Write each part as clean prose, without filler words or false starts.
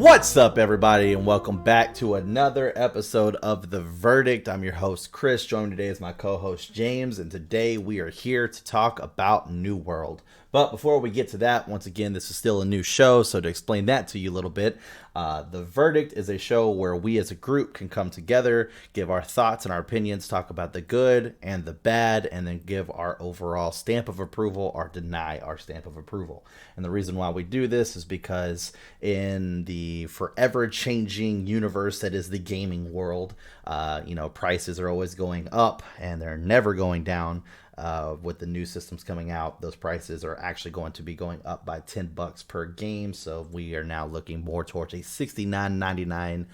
What's up, everybody, and welcome back to another episode of The Verdict. I'm your host, Chris. Joining me today is my co-host, James, and today we are here to talk about New World. But before we get to that, once again, this is still a new show, so to explain that to you a little bit, The Verdict is a show where we as a group can come together, give our thoughts and our opinions, talk about the good and the bad, and then give our overall stamp of approval or deny our stamp of approval. And the reason why we do this is because in the forever changing universe that is the gaming world, prices are always going up and they're never going down. With the new systems coming out, those prices are actually going to be going up by $10 per game. So we are now looking more towards a $69.99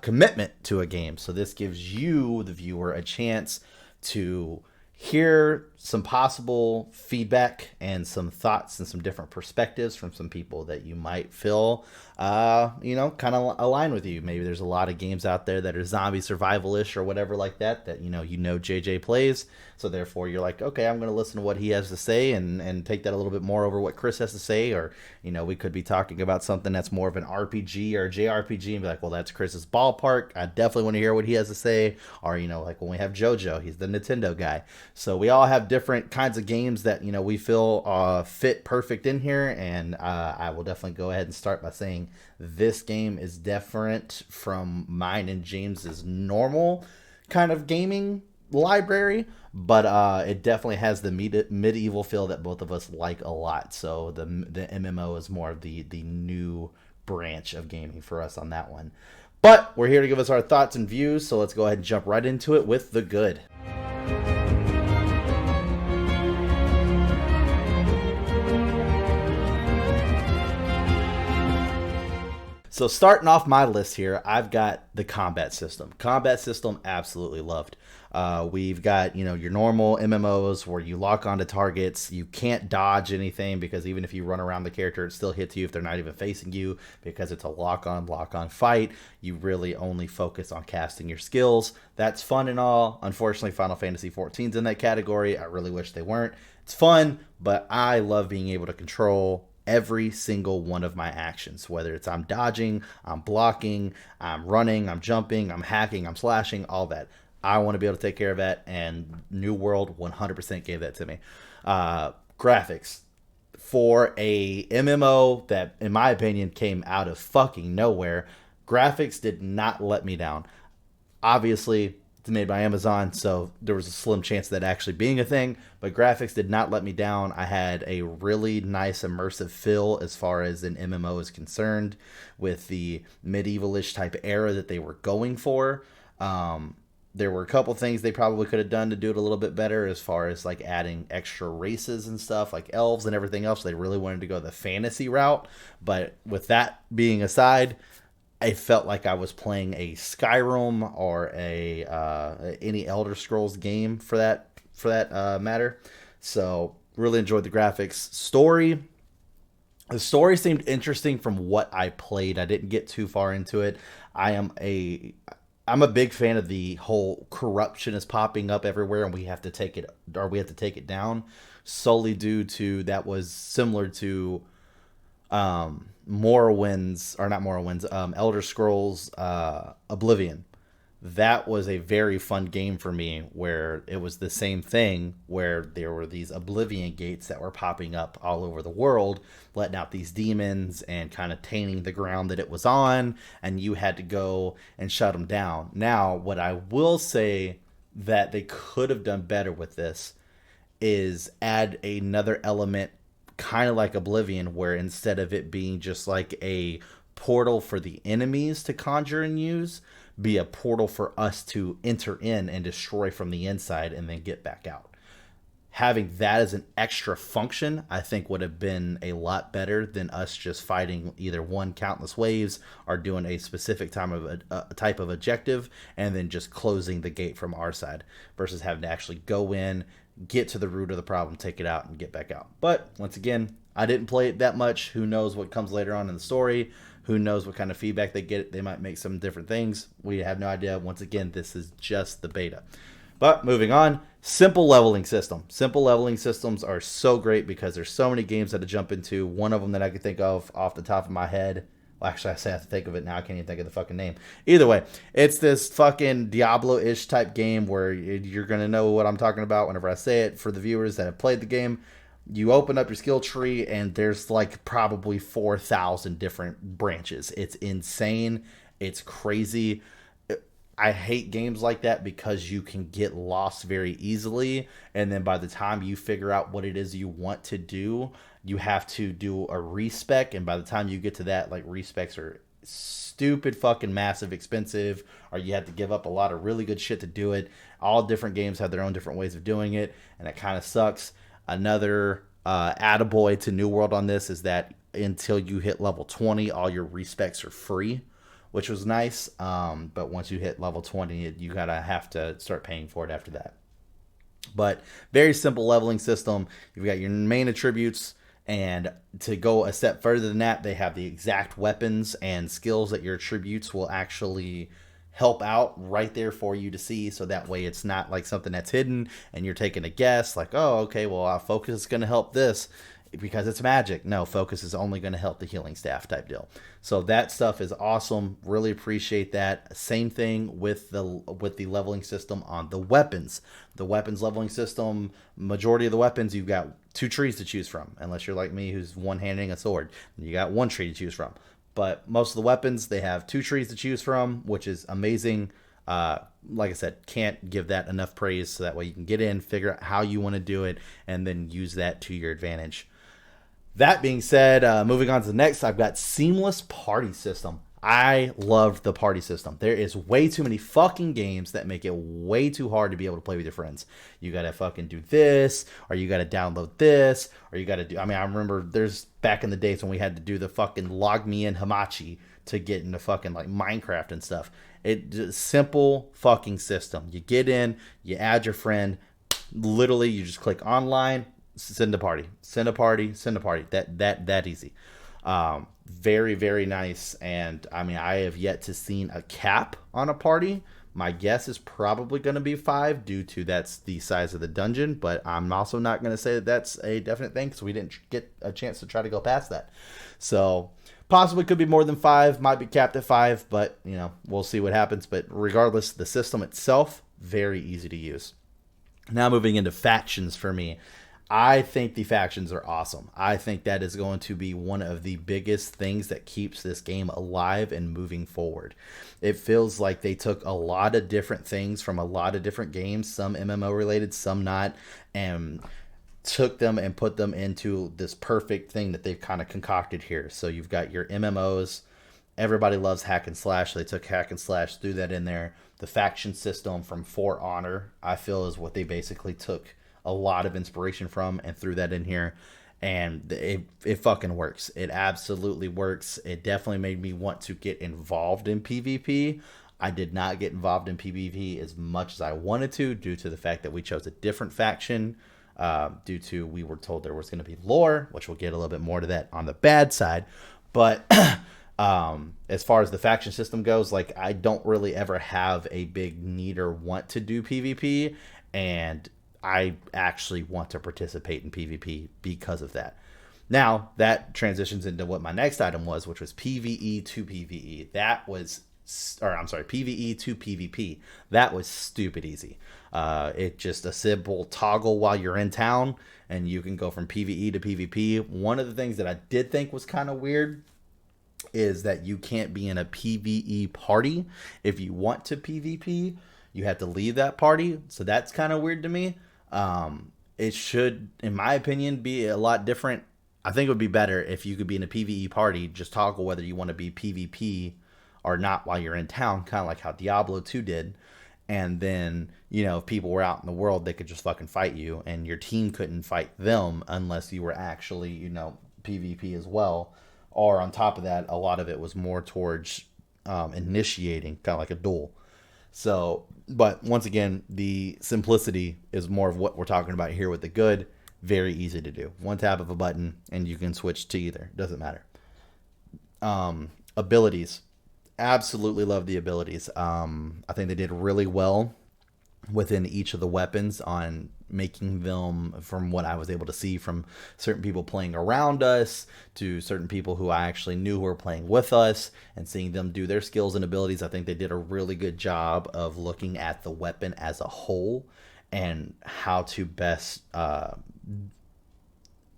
commitment to a game. So this gives you, the viewer, a chance to hear some possible feedback and some thoughts and some different perspectives from some people that you might feel, kind of align with you. Maybe there's a lot of games out there that are zombie survival-ish or whatever like that JJ plays. So therefore you're like, okay, I'm going to listen to what he has to say and take that a little bit more over what Chris has to say. Or, we could be talking about something that's more of an RPG or a JRPG and be like, well, that's Chris's ballpark. I definitely want to hear what he has to say. Or, like when we have JoJo, he's the Nintendo guy. So we all have different kinds of games that, we feel fit perfect in here. And I will definitely go ahead and start by saying this game is different from mine and James's normal kind of gaming library, but it definitely has the medieval feel that both of us like a lot. So the MMO is more of the new branch of gaming for us on that one. But we're here to give us our thoughts and views, so let's go ahead and jump right into it with the good. So starting off my list here, I've got the combat system. Combat system, absolutely loved. We've got, your normal MMOs where you lock onto targets. You can't dodge anything because even if you run around the character, it still hits you if they're not even facing you because it's a lock-on fight. You really only focus on casting your skills. That's fun and all. Unfortunately, Final Fantasy XIV's in that category. I really wish they weren't. It's fun, but I love being able to control every single one of my actions, whether it's I'm dodging, I'm blocking, I'm running, I'm jumping, I'm hacking, I'm slashing, all that. I want to be able to take care of that, and New World 100% gave that to me. Graphics. For a MMO that, in my opinion, came out of fucking nowhere, graphics did not let me down. Obviously, it's made by Amazon, so there was a slim chance of that actually being a thing, but graphics did not let me down. I had a really nice immersive feel as far as an MMO is concerned with the medieval-ish type era that they were going for. There were a couple things they probably could have done to do it a little bit better as far as like adding extra races and stuff like elves and everything else. They really wanted to go the fantasy route, but with that being aside, I felt like I was playing a Skyrim or any Elder Scrolls game for that matter. So really enjoyed the graphics. The story seemed interesting from what I played. I didn't get too far into it. I'm a big fan of the whole corruption is popping up everywhere and we have to take it down, solely due to that was similar to Elder Scrolls Oblivion. That was a very fun game for me where it was the same thing where there were these Oblivion gates that were popping up all over the world, letting out these demons and kind of tainting the ground that it was on, and you had to go and shut them down. Now, what I will say that they could have done better with this is add another element kind of like Oblivion, where instead of it being just like a portal for the enemies to conjure and use, be a portal for us to enter in and destroy from the inside and then get back out. Having that as an extra function, I think would have been a lot better than us just fighting either countless waves or doing a specific type of objective and then just closing the gate from our side versus having to actually go in, get to the root of the problem, take it out, and get back out. But once again, I didn't play it that much. Who knows what comes later on in the story? Who knows what kind of feedback they get? They might make some different things. We have no idea. Once again, this is just the beta. But moving on, simple leveling system. Simple leveling systems are so great because there's so many games that I jump into. One of them that I can think of off the top of my head, Actually, I say I have to think of it now. I can't even think of the fucking name. Either way, it's this fucking Diablo-ish type game where you're going to know what I'm talking about whenever I say it. For the viewers that have played the game, you open up your skill tree and there's like probably 4,000 different branches. It's insane. It's crazy. I hate games like that because you can get lost very easily. And then by the time you figure out what it is you want to do, you have to do a respec. And by the time you get to that, like respecs are stupid fucking massive expensive, or you have to give up a lot of really good shit to do it. All different games have their own different ways of doing it. And it kind of sucks. Another attaboy to New World on this is that until you hit level 20, all your respecs are free, which was nice. But once you hit level 20, you gotta have to start paying for it after that. But very simple leveling system. You've got your main attributes, and to go a step further than that, they have the exact weapons and skills that your attributes will actually help out right there for you to see. So that way it's not like something that's hidden and you're taking a guess like, oh, okay, well, our focus is going to help this because it's magic. No, focus is only going to help the healing staff type deal. So that stuff is awesome. Really appreciate that. Same thing with the leveling system on the weapons. The weapons leveling system, majority of the weapons, you've got 2 trees to choose from, unless you're like me who's one-handing a sword. You got 1 tree to choose from. But most of the weapons, they have 2 trees to choose from, which is amazing. Like I said, can't give that enough praise, so that way you can get in, figure out how you want to do it, and then use that to your advantage. That being said, moving on to the next, I've got seamless party system. I love the party system. There is way too many fucking games that make it way too hard to be able to play with your friends. You gotta fucking do this, or you gotta download this, or you gotta do... I mean, I remember there's back in the days when we had to do the fucking log me in Hamachi to get into fucking like Minecraft and stuff. It's simple fucking system. You get in, you add your friend, literally you just click online, send a party, send a party, send a party. That easy. Very, very nice. And I mean, I have yet to seen a cap on a party. My guess is probably going to be 5 due to that's the size of the dungeon, but I'm also not going to say that that's a definite thing because we didn't get a chance to try to go past that. So possibly could be more than 5, might be capped at 5, but you know, we'll see what happens. But regardless, the system itself, very easy to use. Now moving into factions for me. I think the factions are awesome. I think that is going to be one of the biggest things that keeps this game alive and moving forward. It feels like they took a lot of different things from a lot of different games, some MMO related, some not, and took them and put them into this perfect thing that they've kind of concocted here. So you've got your MMOs. Everybody loves hack and slash. So they took hack and slash, threw that in there. The faction system from For Honor, I feel, is what they basically took a lot of inspiration from and threw that in here, and it fucking works. It absolutely works. It definitely made me want to get involved in PvP. I did not get involved in PvP as much as I wanted to due to the fact that we chose a different faction, due to we were told there was going to be lore, which we'll get a little bit more to that on the bad side. But as far as the faction system goes, like, I don't really ever have a big need or want to do PvP, and I actually want to participate in PvP because of that. Now, that transitions into what my next item was, which was PvE to PvE. PvE to PvP. That was stupid easy. It just a simple toggle while you're in town, and you can go from PvE to PvP. One of the things that I did think was kind of weird is that you can't be in a PvE party. If you want to PvP, you have to leave that party. So that's kind of weird to me. It should, in my opinion, be a lot different. I think it would be better if you could be in a PvE party, just toggle whether you want to be PvP or not while you're in town, kind of like how Diablo 2 did. And then, you know, if people were out in the world, they could just fucking fight you, and your team couldn't fight them unless you were actually, you know, PvP as well. Or on top of that, a lot of it was more towards initiating, kind of like a duel. So, but once again, the simplicity is more of what we're talking about here with the good. Very easy to do. One tap of a button and you can switch to either. Doesn't matter. Abilities. Absolutely love the abilities. I think they did really well within each of the weapons on making them, from what I was able to see from certain people playing around us to certain people who I actually knew who were playing with us and seeing them do their skills and abilities. I think they did a really good job of looking at the weapon as a whole and how to best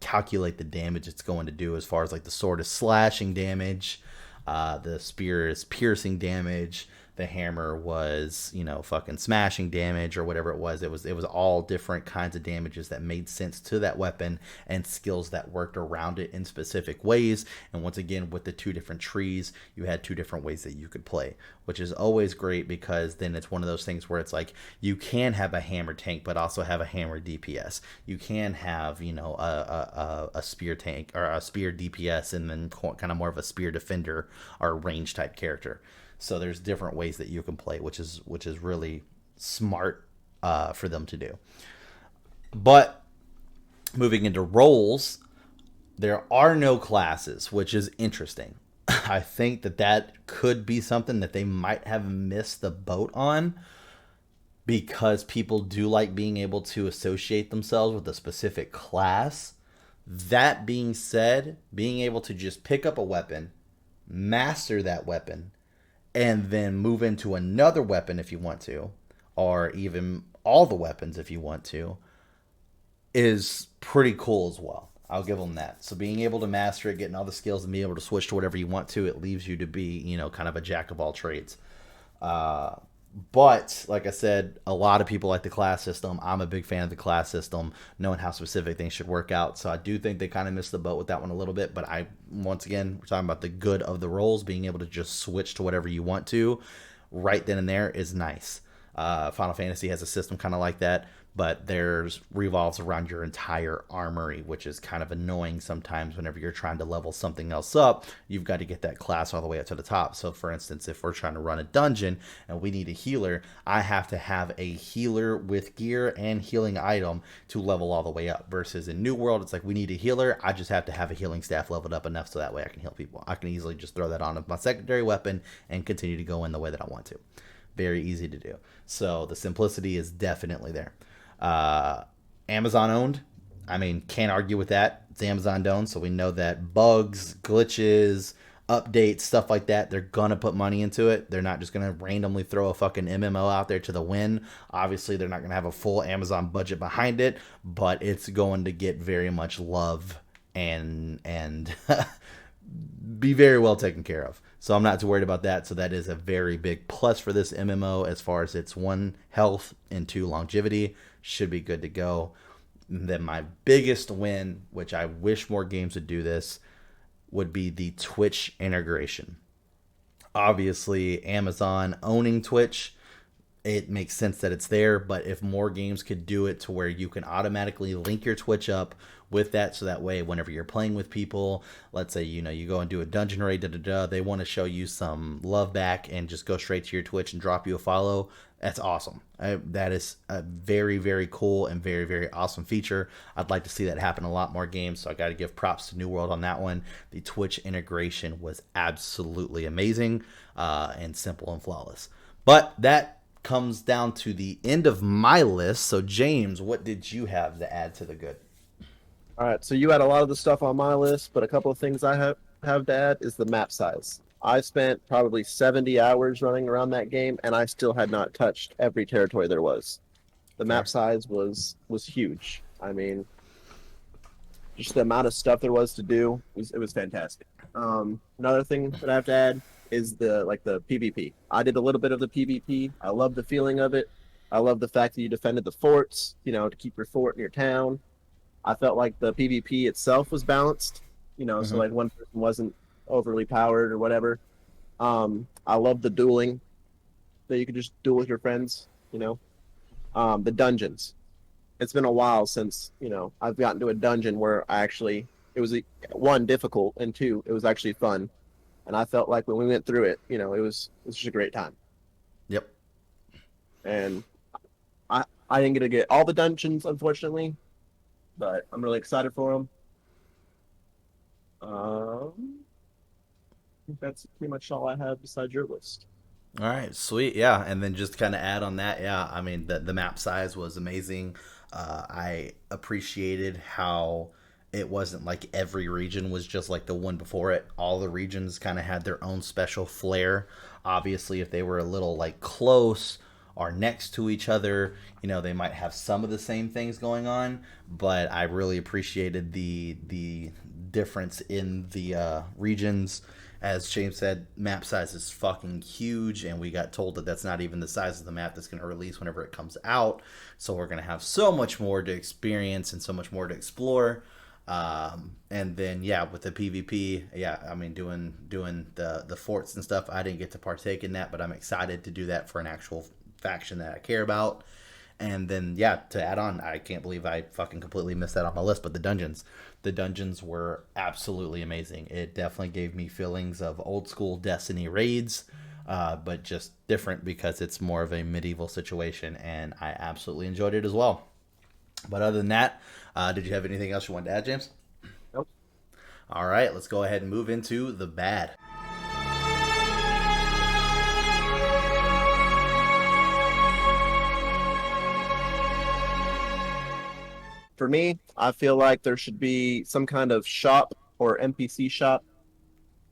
calculate the damage it's going to do, as far as like the sword is slashing damage, the spear is piercing damage, the hammer was, fucking smashing damage or whatever it was. It was all different kinds of damages that made sense to that weapon and skills that worked around it in specific ways. And once again, with the two different trees, you had two different ways that you could play, which is always great, because then it's one of those things where it's like you can have a hammer tank but also have a hammer DPS. You can have, a spear tank or a spear DPS and then kind of more of a spear defender or range type character. So there's different ways that you can play, which is really smart for them to do. But moving into roles, there are no classes, which is interesting. I think that could be something that they might have missed the boat on, because people do like being able to associate themselves with a specific class. That being said, being able to just pick up a weapon, master that weapon, and then move into another weapon if you want to, or even all the weapons if you want to, is pretty cool as well. I'll give them that. So being able to master it, getting all the skills, and being able to switch to whatever you want to, it leaves you to be, kind of a jack of all trades. But like I said, a lot of people like the class system. I'm a big fan of the class system, knowing how specific things should work out. So I do think they kind of missed the boat with that one a little bit. But once again, we're talking about the good of the roles. Being able to just switch to whatever you want to right then and there is nice. Final Fantasy has a system kind of like that, but theirs revolves around your entire armory, which is kind of annoying sometimes. Whenever you're trying to level something else up, you've got to get that class all the way up to the top. So for instance, if we're trying to run a dungeon and we need a healer, I have to have a healer with gear and healing item to level all the way up. Versus in New World, it's like, we need a healer, I just have to have a healing staff leveled up enough so that way I can heal people. I can easily just throw that on my secondary weapon and continue to go in the way that I want to. Very easy to do. So the simplicity is definitely there. Amazon owned. I mean, can't argue with that. It's Amazon owned, so we know that bugs, glitches, updates, stuff like that, they're gonna put money into it. They're not just gonna randomly throw a fucking MMO out there to the wind. Obviously, they're not gonna have a full Amazon budget behind it, but it's going to get very much love and be very well taken care of. So I'm not too worried about that. So that is a very big plus for this MMO, as far as its 1, health, and 2, longevity. Should be good to go. And then my biggest win, which I wish more games would do this, would be the Twitch integration. Obviously, Amazon owning Twitch, it makes sense that it's there, but if more games could do it to where you can automatically link your Twitch up with that, so that way whenever you're playing with people, let's say you go and do a dungeon raid, they want to show you some love back and just go straight to your Twitch and drop you a follow. That's awesome. That is a very, very cool and very, very awesome feature. I'd like to see that happen in a lot more games, so I got to give props to New World on that one. The Twitch integration was absolutely amazing, and simple and flawless. But that comes down to the end of my list. So James, what did you have to add to the good? All right, so you had a lot of the stuff on my list, but a couple of things I have to add is the map size. I spent probably 70 hours running around that game, and I still had not touched every territory there was. The map Fair. size was huge. I mean, just the amount of stuff there was to do was fantastic. Another thing that I have to add is the PvP. I did a little bit of the PvP. I love the feeling of it. I love the fact that you defended the forts, to keep your fort in your town. I felt like the PvP itself was balanced, so Mm-hmm. like one person wasn't overly powered or whatever. I love the dueling that you could just duel with your friends. The dungeons. It's been a while since, I've gotten to a dungeon where it was one, difficult, and two, it was actually fun. And I felt like when we went through it, it was just a great time. Yep. And I didn't get to get all the dungeons, unfortunately, but I'm really excited for them. I think that's pretty much all I have besides your list. All right, sweet, yeah, and then just kind of add on that, yeah. I mean, the map size was amazing. I appreciated how it wasn't like every region was just like the one before it. All the regions kind of had their own special flair. Obviously, if they were a little like close or next to each other, they might have some of the same things going on. But I really appreciated the difference in the regions. As James said, map size is fucking huge, and we got told that that's not even the size of the map that's going to release whenever it comes out. So we're going to have so much more to experience and so much more to explore. And then yeah, with the PvP, yeah, I mean doing the forts and stuff. I didn't get to partake in that, but I'm excited to do that for an actual faction that I care about. And then yeah, to add on, I can't believe I fucking completely missed that on my list. But the dungeons were absolutely amazing. It definitely gave me feelings of old school Destiny raids, but just different because it's more of a medieval situation, and I absolutely enjoyed it as well. But other than that, did you have anything else you wanted to add, James? Nope. All right, let's go ahead and move into the bad. For me, I feel like there should be some kind of shop or NPC shop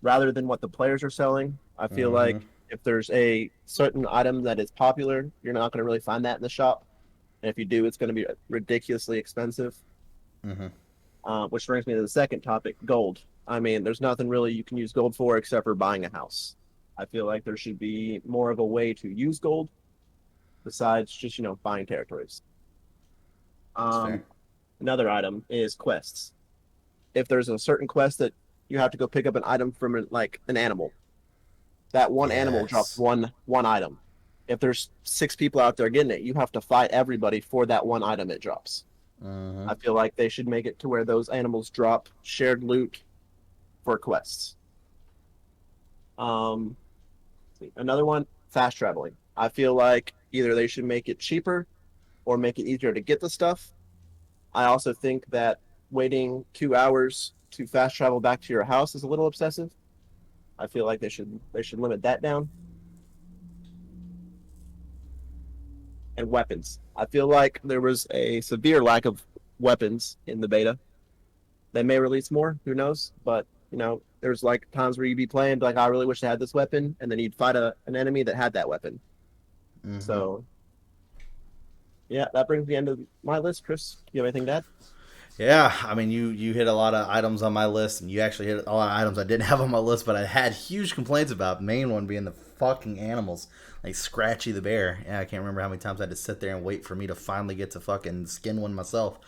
rather than what the players are selling. I feel Mm-hmm. like if there's a certain item that is popular, you're not going to really find that in the shop. And if you do, it's going to be ridiculously expensive. Mm-hmm. Which brings me to the second topic, gold. I mean, there's nothing really you can use gold for except for buying a house. I feel like there should be more of a way to use gold besides just, buying territories. That's Um, fair. Another item is quests. If there's a certain quest that you have to go pick up an item from like an animal, that one animal drops Yes. one item. If there's six people out there getting it, you have to fight everybody for that one item it drops. Mm-hmm. I feel like they should make it to where those animals drop shared loot for quests. Um, Another one, fast traveling. I feel like either they should make it cheaper or make it easier to get the stuff. I also think that waiting 2 hours to fast travel back to your house is a little excessive. I feel like they should limit that down. And weapons. I feel like there was a severe lack of weapons in the beta. They may release more, who knows? But there's like times where you'd be playing like I really wish I had this weapon, and then you'd fight an enemy that had that weapon. Mm-hmm. So yeah, that brings the end of my list. Chris, do you have anything to add? Yeah, I mean, you hit a lot of items on my list, and you actually hit a lot of items I didn't have on my list, but I had huge complaints about. Main one being the fucking animals, like Scratchy the bear. Yeah, I can't remember how many times I had to sit there and wait for me to finally get to fucking skin one myself.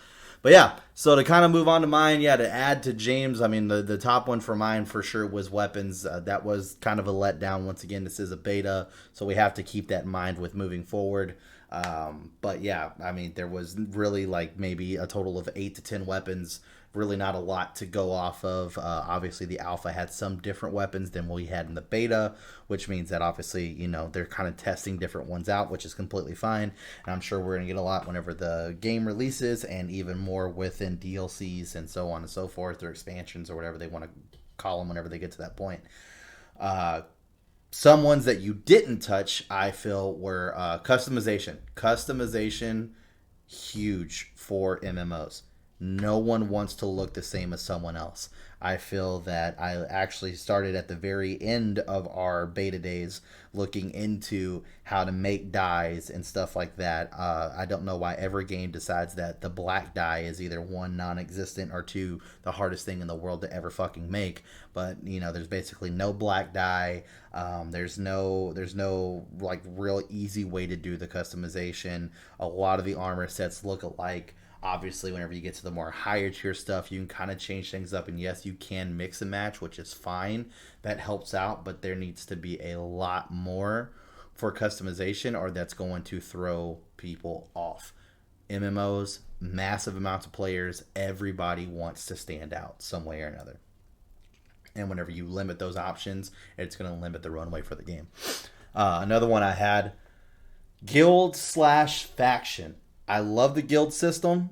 But yeah, so to kind of move on to mine, yeah, to add to James, I mean, the top one for mine for sure was weapons. That was kind of a letdown. Once again, this is a beta, so we have to keep that in mind with moving forward. But yeah, I mean, there was really like maybe a total of 8 to 10 weapons. Really not a lot to go off of. Obviously, the alpha had some different weapons than we had in the beta, which means that obviously, they're kind of testing different ones out, which is completely fine. And I'm sure we're going to get a lot whenever the game releases, and even more within DLCs and so on and so forth, or expansions or whatever they want to call them whenever they get to that point. Uh, some ones that you didn't touch, I feel, were customization. Customization, huge for MMOs. No one wants to look the same as someone else. I feel that I actually started at the very end of our beta days looking into how to make dyes and stuff like that. I don't know why every game decides that the black dye is either one, non existent, or two, the hardest thing in the world to ever fucking make. But, there's basically no black dye. There's no like real easy way to do the customization. A lot of the armor sets look alike. Obviously, whenever you get to the more higher tier stuff, you can kind of change things up. And yes, you can mix and match, which is fine. That helps out, but there needs to be a lot more for customization, or that's going to throw people off. MMOs, massive amounts of players, everybody wants to stand out some way or another. And whenever you limit those options, it's going to limit the runway for the game. Another one I had, guild slash faction. I love the guild system.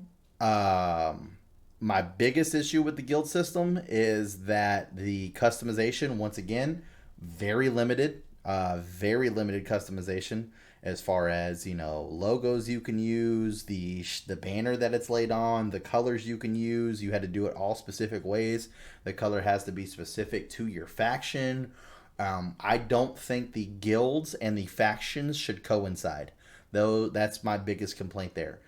My biggest issue with the guild system is that the customization, once again, very limited. Very limited customization as far as logos you can use, the banner that it's laid on, the colors you can use. You had to do it all specific ways. The color has to be specific to your faction. I don't think the guilds and the factions should coincide, though. That's my biggest complaint there.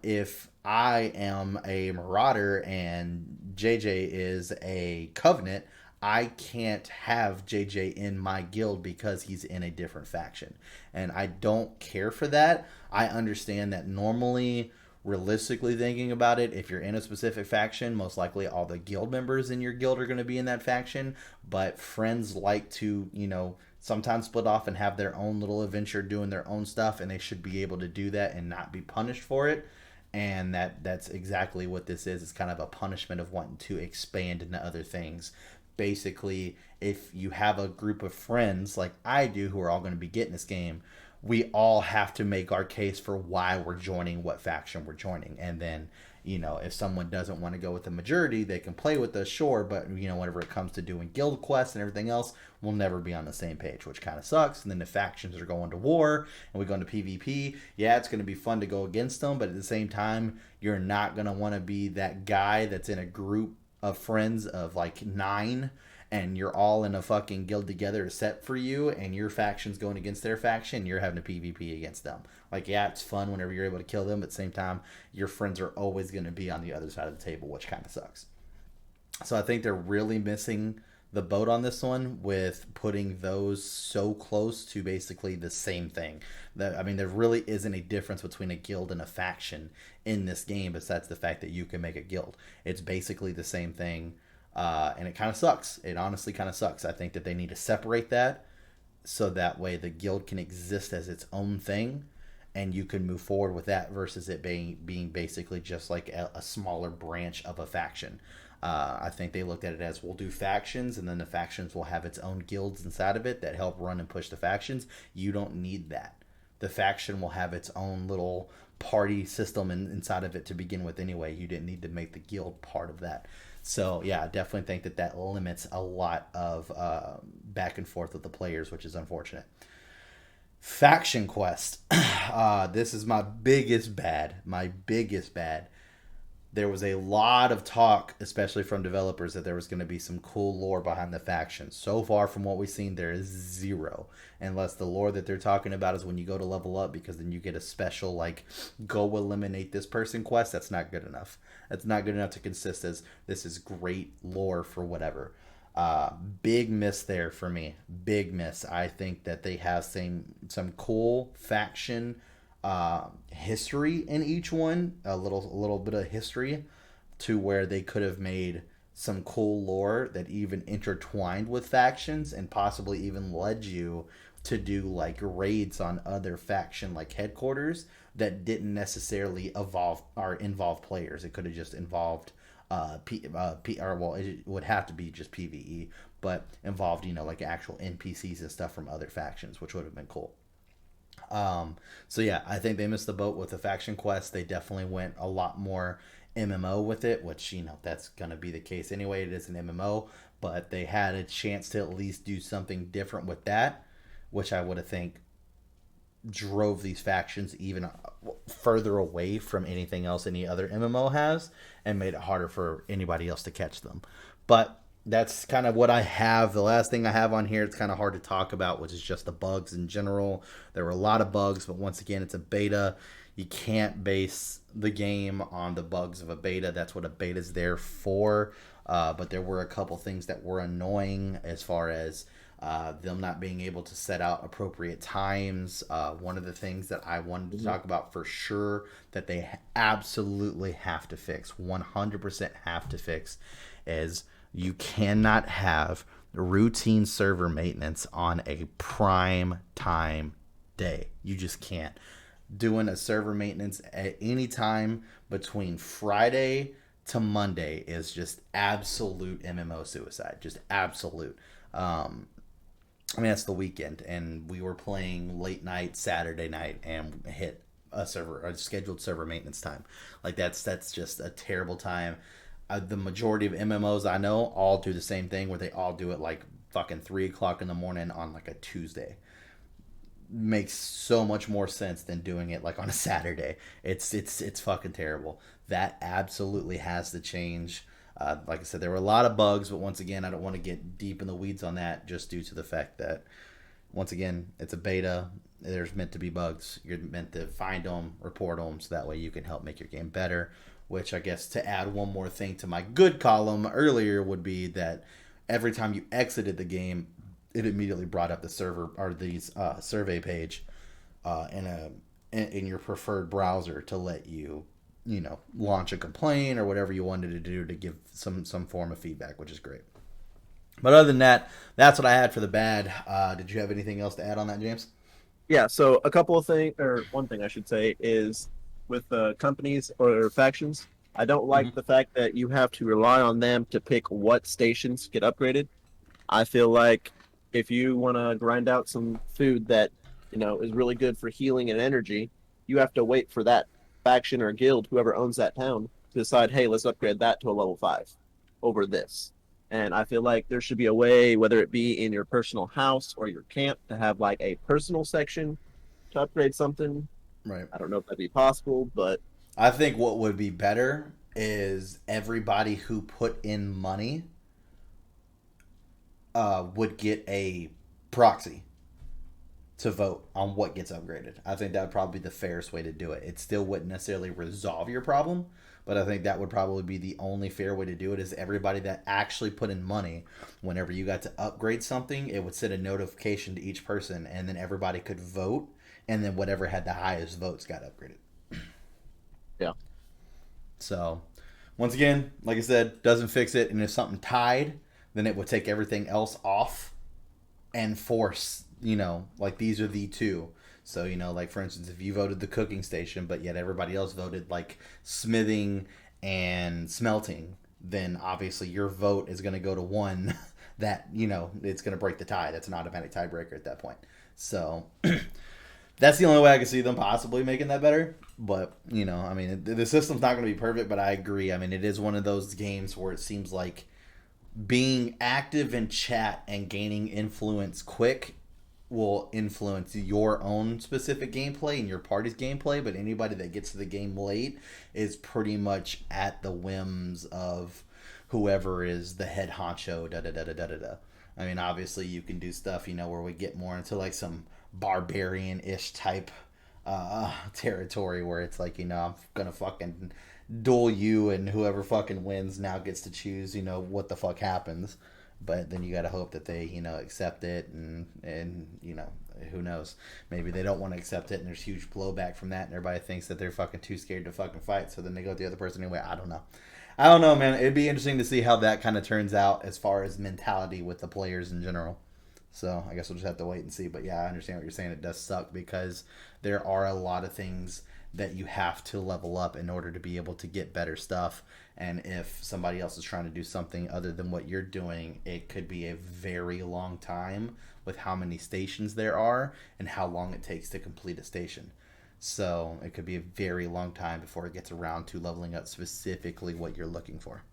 If I am a Marauder and JJ is a Covenant, I can't have JJ in my guild because he's in a different faction. And I don't care for that. I understand that normally, realistically thinking about it, if you're in a specific faction, most likely all the guild members in your guild are going to be in that faction. But friends like to, sometimes split off and have their own little adventure doing their own stuff, and they should be able to do that and not be punished for it. And that's exactly what this is. It's kind of a punishment of wanting to expand into other things. Basically, if you have a group of friends like I do who are all going to be getting this game, we all have to make our case for why we're joining, what faction we're joining. And then, if someone doesn't want to go with the majority, they can play with us, sure, but whenever it comes to doing guild quests and everything else, we'll never be on the same page, which kind of sucks. And then the factions are going to war and we go into PvP. Yeah, it's going to be fun to go against them, but at the same time, you're not going to want to be that guy that's in a group of friends of like 9, and you're all in a fucking guild together set for you, and your faction's going against their faction, you're having a PvP against them. Like, yeah, it's fun whenever you're able to kill them, but at the same time, your friends are always going to be on the other side of the table, which kind of sucks. So I think they're really missing the boat on this one with putting those so close to basically the same thing. There really isn't a difference between a guild and a faction in this game besides the fact that you can make a guild. It's basically the same thing, and it kind of sucks. It honestly kind of sucks. I think that they need to separate that so that way the guild can exist as its own thing, and you can move forward with that versus it being basically just like a smaller branch of a faction. I think they looked at it as, we'll do factions, and then the factions will have its own guilds inside of it that help run and push the factions. You don't need that. The faction will have its own little party system inside of it to begin with anyway. You didn't need to make the guild part of that. So, yeah, I definitely think that limits a lot of back and forth with the players, which is unfortunate. Faction quest. This is my biggest bad. My biggest bad. There was a lot of talk, especially from developers, that there was going to be some cool lore behind the factions. So far from what we've seen, there is zero. Unless the lore that they're talking about is when you go to level up, because then you get a special, like, go eliminate this person quest. That's not good enough. That's not good enough to consist as, this is great lore for whatever. Big miss there for me. Big miss. I think that they have some cool faction history in each one, a little bit of history, to where they could have made some cool lore that even intertwined with factions and possibly even led you to do like raids on other faction like headquarters that didn't necessarily involve players. It could have just involved it would have to be just PvE, but involved like actual NPCs and stuff from other factions, which would have been cool. So yeah, I think they missed the boat with the faction quest. They definitely went a lot more MMO with it, which that's gonna be the case anyway. It is an MMO, but they had a chance to at least do something different with that, which I would have think drove these factions even further away from anything else any other MMO has, and made it harder for anybody else to catch them. But that's kind of what I have. The last thing I have on here, it's kind of hard to talk about, which is just the bugs in general. There were a lot of bugs, but once again, it's a beta. You can't base the game on the bugs of a beta. That's what a beta is there for. But there were a couple things that were annoying as far as them not being able to set out appropriate times. One of the things that I wanted to talk about for sure that they absolutely have to fix, 100% have to fix, is you cannot have routine server maintenance on a prime time day. You just can't. Doing a server maintenance at any time between Friday to Monday is just absolute MMO suicide. Just absolute. That's the weekend, and we were playing late night Saturday night and hit a scheduled server maintenance time. Like that's just a terrible time. The majority of MMOs I know all do the same thing, where they all do it like fucking 3 o'clock in the morning on like a Tuesday. Makes so much more sense than doing it like on a Saturday. It's fucking terrible. That absolutely has to change. Like I said, there were a lot of bugs, but once again, I don't want to get deep in the weeds on that, just due to the fact that, once again, it's a beta. There's meant to be bugs. You're meant to find them, report them, so that way you can help make your game better. Which, I guess, to add one more thing to my good column earlier, would be that every time you exited the game, it immediately brought up the server or these survey page in your preferred browser to let you, launch a complaint or whatever you wanted to do to give some form of feedback, which is great. But other than that, that's what I had for the bad. Did you have anything else to add on that, James? Yeah, so a couple of things, or one thing I should say, is with companies or factions, I don't like Mm-hmm. the fact that you have to rely on them to pick what stations get upgraded. I feel like if you want to grind out some food that, is really good for healing and energy, you have to wait for that faction or guild, whoever owns that town, to decide, hey, let's upgrade that to a level 5 over this. And I feel like there should be a way, whether it be in your personal house or your camp, to have like a personal section to upgrade something. Right. I don't know if that'd be possible, but I think what would be better is everybody who put in money would get a proxy to vote on what gets upgraded. I think that would probably be the fairest way to do it. It still wouldn't necessarily resolve your problem, but I think that would probably be the only fair way to do it, is everybody that actually put in money, whenever you got to upgrade something, it would send a notification to each person, and then everybody could vote, and then whatever had the highest votes got upgraded. yeah. So, once again, like I said, doesn't fix it, and if something tied, then it would take everything else off and force, like these are the two. So, like for instance, if you voted the cooking station, but yet everybody else voted like smithing and smelting, then obviously your vote is going to go to one that, it's going to break the tie. That's an automatic tiebreaker at that point. So, that's the only way I can see them possibly making that better. But, I mean, the system's not going to be perfect, but I agree. I mean, it is one of those games where it seems like being active in chat and gaining influence quick will influence your own specific gameplay and your party's gameplay, but anybody that gets to the game late is pretty much at the whims of whoever is the head honcho, da da da da da da. I mean, obviously you can do stuff, where we get more into like some barbarian-ish type territory where it's like, I'm gonna fucking duel you, and whoever fucking wins now gets to choose, what the fuck happens. But then you gotta hope that they, accept it, and who knows? Maybe they don't want to accept it, and there's huge blowback from that, and everybody thinks that they're fucking too scared to fucking fight, so then they go with the other person anyway. I don't know. I don't know, man. It'd be interesting to see how that kind of turns out as far as mentality with the players in general. So I guess we'll just have to wait and see. But yeah, I understand what you're saying. It does suck because there are a lot of things that you have to level up in order to be able to get better stuff. And if somebody else is trying to do something other than what you're doing, it could be a very long time with how many stations there are and how long it takes to complete a station. So it could be a very long time before it gets around to leveling up specifically what you're looking for.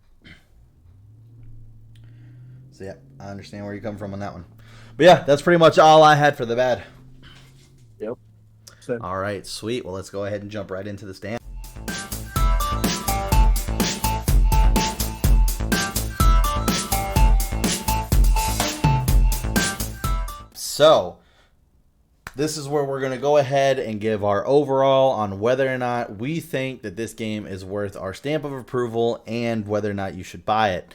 So yeah, I understand where you come from on that one. But yeah, that's pretty much all I had for the bad. Yep. So, All right, sweet. Well, let's go ahead and jump right into the stand. So, this is where we're going to go ahead and give our overall on whether or not we think that this game is worth our stamp of approval and whether or not you should buy it.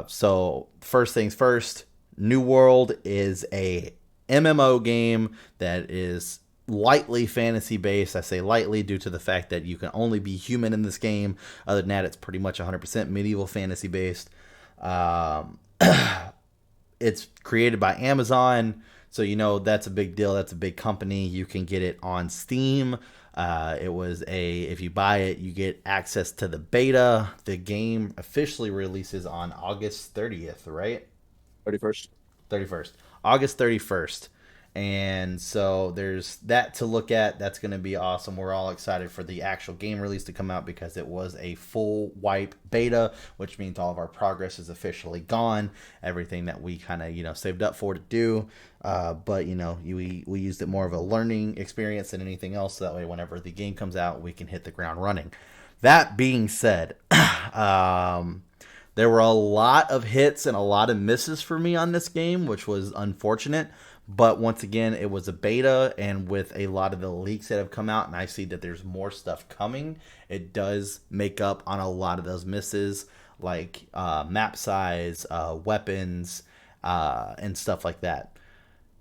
So, first things first, New World is a MMO game that is lightly fantasy based. I say lightly due to the fact that you can only be human in this game. Other than that, it's pretty much 100% medieval fantasy based. It's created by Amazon, so that's a big deal. That's a big company. You can get it on Steam. If you buy it, you get access to the beta. The game officially releases on August 30th, right? 31st. 31st. August 31st. And so there's that to look at. That's going to be awesome. We're all excited for the actual game release to come out because it was a full wipe beta, which means all of our progress is officially gone. Everything that we kind of, saved up for to do. But, we used it more of a learning experience than anything else. So that way, whenever the game comes out, we can hit the ground running. That being said, there were a lot of hits and a lot of misses for me on this game, which was unfortunate. But once again, it was a beta, and with a lot of the leaks that have come out, and I see that there's more stuff coming, it does make up on a lot of those misses, like map size, weapons, and stuff like that.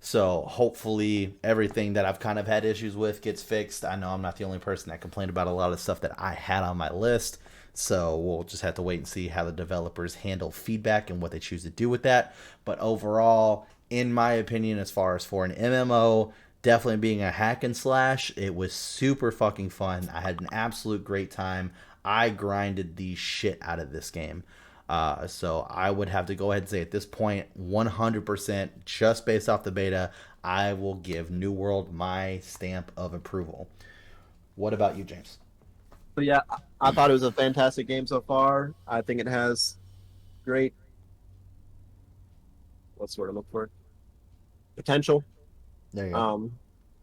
So hopefully everything that I've kind of had issues with gets fixed. I know I'm not the only person that complained about a lot of stuff that I had on my list. So we'll just have to wait and see how the developers handle feedback and what they choose to do with that. But overall, in my opinion, as far as for an MMO, definitely being a hack and slash, it was super fucking fun. I had an absolute great time. I grinded the shit out of this game. So I would have to go ahead and say at this point, 100%, just based off the beta, I will give New World my stamp of approval. What about you, James? So yeah, I thought it was a fantastic game so far. I think it has great, what's the word I'm looking for? Potential. There you go.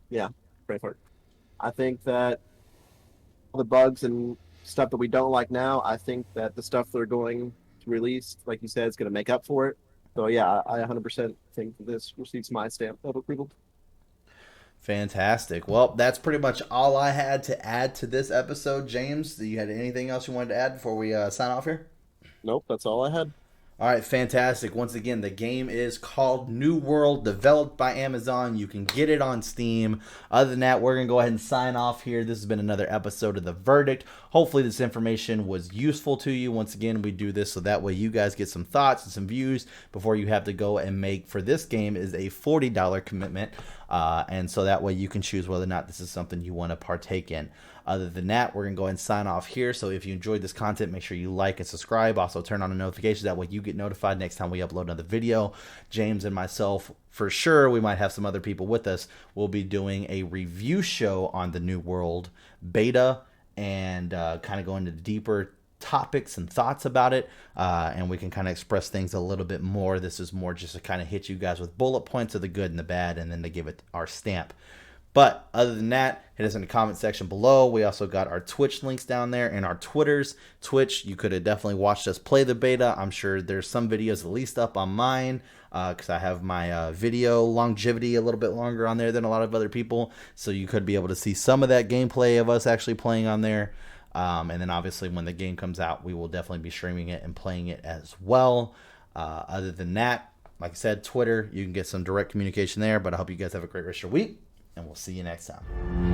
Yeah, pray for it. I think that all the bugs and stuff that we don't like now, I think that the stuff they're going to release, like you said, is going to make up for it. So yeah, I 100% think that this receives my stamp of approval. Fantastic. Well, that's pretty much all I had to add to this episode. James, do you had anything else you wanted to add before we sign off here? Nope, that's all I had. All right, fantastic. Once again, the game is called New World, developed by Amazon. You can get it on Steam. Other than that, we're going to go ahead and sign off here. This has been another episode of The Verdict. Hopefully this information was useful to you. Once again, we do this so that way you guys get some thoughts and some views before you have to go and make, for this game, is a $40 commitment. And so that way you can choose whether or not this is something you want to partake in. Other than that, we're going to go ahead and sign off here. So if you enjoyed this content, make sure you like and subscribe. Also, turn on the notifications. That way you get notified next time we upload another video. James and myself, for sure, we might have some other people with us, will be doing a review show on the New World beta and kind of go into deeper topics and thoughts about it, and we can kind of express things a little bit more. This is more just to kind of hit you guys with bullet points of the good and the bad, and then to give it our stamp. But other than that, hit us in the comment section below. We also got our Twitch links down there and our Twitters. Twitch, you could have definitely watched us play the beta. I'm sure there's some videos at least up on mine because I have my video longevity a little bit longer on there than a lot of other people. So you could be able to see some of that gameplay of us actually playing on there. And then obviously when the game comes out, we will definitely be streaming it and playing it as well. Other than that, like I said, Twitter, you can get some direct communication there. But I hope you guys have a great rest of your week, and we'll see you next time.